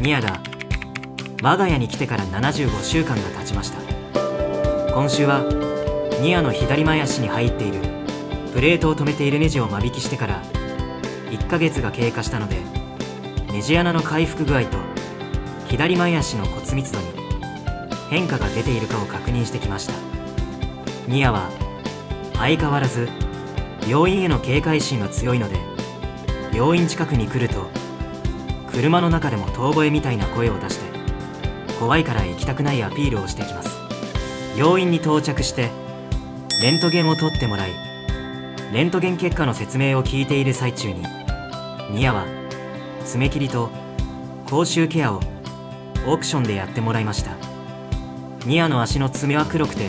ニアが我が家に来てから75週間が経ちました。今週はニアの左前足に入っているプレートを止めているネジを間引きしてから1ヶ月が経過したので、ネジ穴の回復具合と左前足の骨密度に変化が出ているかを確認してきました。ニアは相変わらず病院への警戒心が強いので、病院近くに来ると車の中でも遠吠えみたいな声を出して怖いから行きたくないアピールをしてきます。病院に到着してレントゲンを取ってもらい、レントゲン結果の説明を聞いている最中に、ニアは爪切りと口臭ケアをオプションでやってもらいました。ニアの足の爪は黒くて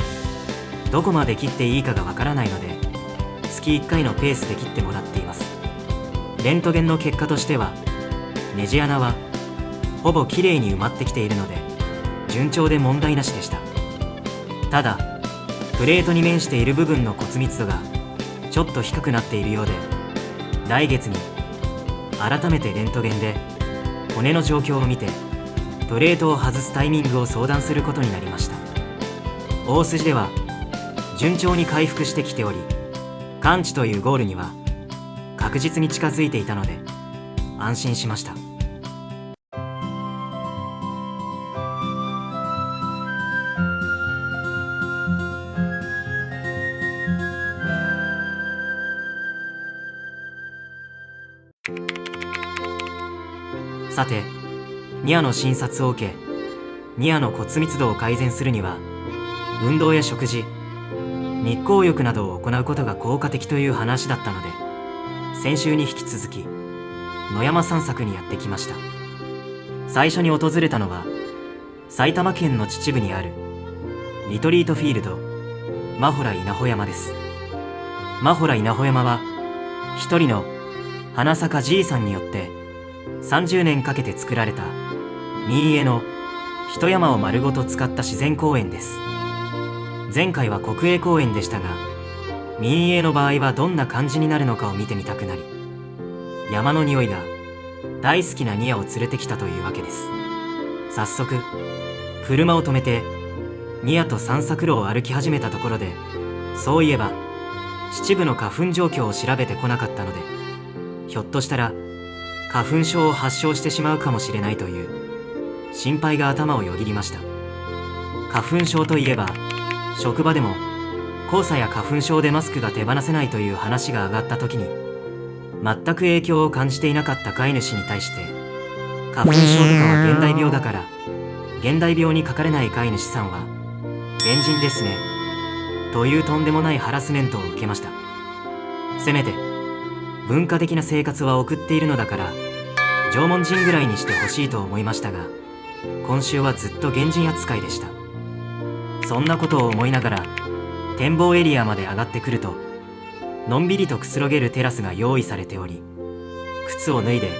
どこまで切っていいかがわからないので、月1回のペースで切ってもらっています。レントゲンの結果としては、ネジ穴はほぼきれいに埋まってきているので順調で問題なしでした。ただプレートに面している部分の骨密度がちょっと低くなっているようで、来月に改めてレントゲンで骨の状況を見てプレートを外すタイミングを相談することになりました。大筋では順調に回復してきており、完治というゴールには確実に近づいていたので安心しました。さて、ニアの診察を受け、ニアの骨密度を改善するには運動や食事、日光浴などを行うことが効果的という話だったので、先週に引き続き野山散策にやってきました。最初に訪れたのは埼玉県の秩父にあるリトリートフィールド真洞稲穂山です。真洞稲穂山は一人の花坂じいさんによって30年かけて作られた民営の一山を丸ごと使った自然公園です。前回は国営公園でしたが、民営の場合はどんな感じになるのかを見てみたくなり、山の匂いが大好きなニアを連れてきたというわけです。早速車を止めてニアと散策路を歩き始めたところで、そういえば秩父の花粉状況を調べてこなかったので、ひょっとしたら花粉症を発症してしまうかもしれないという心配が頭をよぎりました。花粉症といえば職場でも黄砂や花粉症でマスクが手放せないという話が上がった時に全く影響を感じていなかった飼い主に対して、花粉症とかは現代病だから現代病にかかれない飼い主さんは変人ですねというとんでもないハラスメントを受けました。せめて文化的な生活は送っているのだから縄文人ぐらいにしてほしいと思いましたが、今週はずっと原人扱いでした。そんなことを思いながら展望エリアまで上がってくると、のんびりとくつろげるテラスが用意されており、靴を脱いで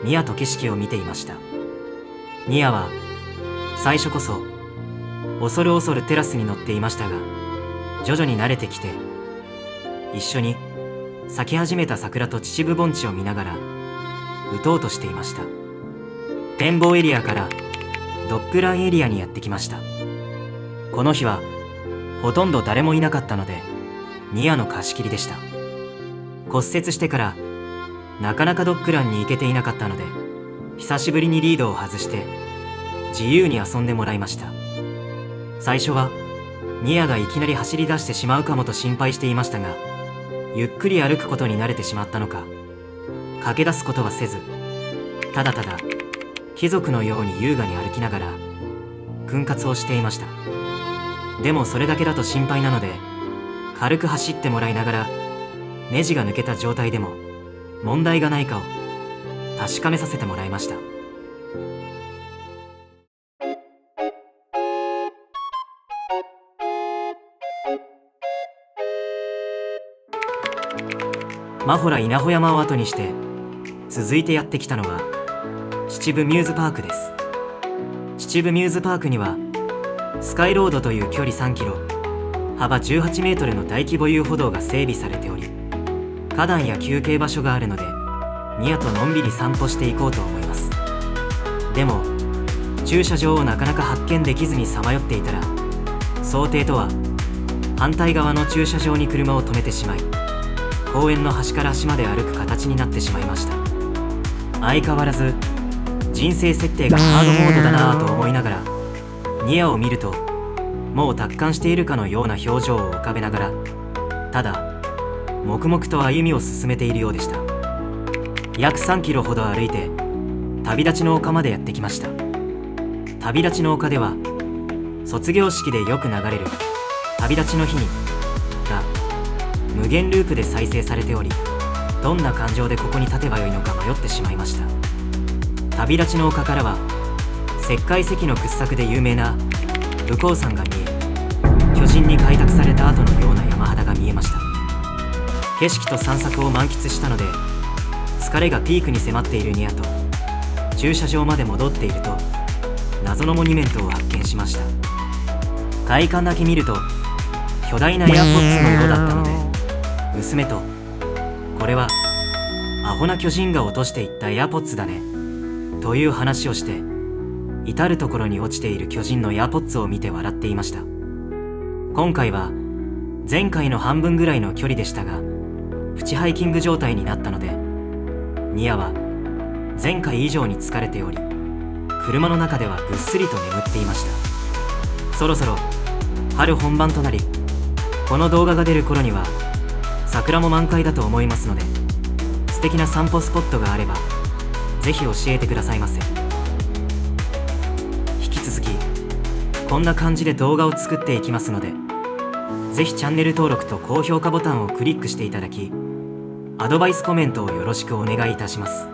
ニアと景色を見ていました。ニアは最初こそ恐る恐るテラスに乗っていましたが、徐々に慣れてきて一緒に咲き始めた桜と秩父盆地を見ながら打とうとしていました。展望エリアからドッグランエリアにやってきました。この日はほとんど誰もいなかったのでニアの貸し切りでした。骨折してからなかなかドッグランに行けていなかったので、久しぶりにリードを外して自由に遊んでもらいました。最初はニアがいきなり走り出してしまうかもと心配していましたが、ゆっくり歩くことに慣れてしまったのか、駆け出すことはせず、ただただ貴族のように優雅に歩きながら訓活をしていました。でもそれだけだと心配なので、軽く走ってもらいながらネジが抜けた状態でも問題がないかを確かめさせてもらいました。真洞稲穂山を後にして続いてやってきたのは秩父ミューズパークです。秩父ミューズパークにはスカイロードという距離3キロ、幅18メートルの大規模遊歩道が整備されており、花壇や休憩場所があるのでニアとのんびり散歩していこうと思います。でも駐車場をなかなか発見できずにさまよっていたら、想定とは反対側の駐車場に車を止めてしまい、公園の端から端まで歩く形になってしまいました。相変わらず人生設定がハードモードだなぁと思いながら、ニアを見るともう達観しているかのような表情を浮かべながら、ただ黙々と歩みを進めているようでした。約3キロほど歩いて旅立ちの丘までやってきました。旅立ちの丘では卒業式でよく流れる旅立ちの日にが無限ループで再生されており、どんな感情でここに立てばよいのか迷ってしまいました。旅立ちの丘からは石灰石の掘削で有名な武甲山が見え、巨人に開拓された後のような山肌が見えました。景色と散策を満喫したので、疲れがピークに迫っているニアと駐車場まで戻っていると、謎のモニュメントを発見しました。外観だけ見ると巨大なエアポッツのようだったので、娘とこれはアホな巨人が落としていったエアポッツだねという話をして、至る所に落ちている巨人のエアポッツを見て笑っていました。今回は前回の半分ぐらいの距離でしたが、プチハイキング状態になったので、ニアは前回以上に疲れており、車の中ではぐっすりと眠っていました。そろそろ春本番となり、この動画が出る頃には桜も満開だと思いますので、素敵な散歩スポットがあればぜひ教えてくださいませ。引き続きこんな感じで動画を作っていきますので、ぜひチャンネル登録と高評価ボタンをクリックしていただき、アドバイスコメントをよろしくお願いいたします。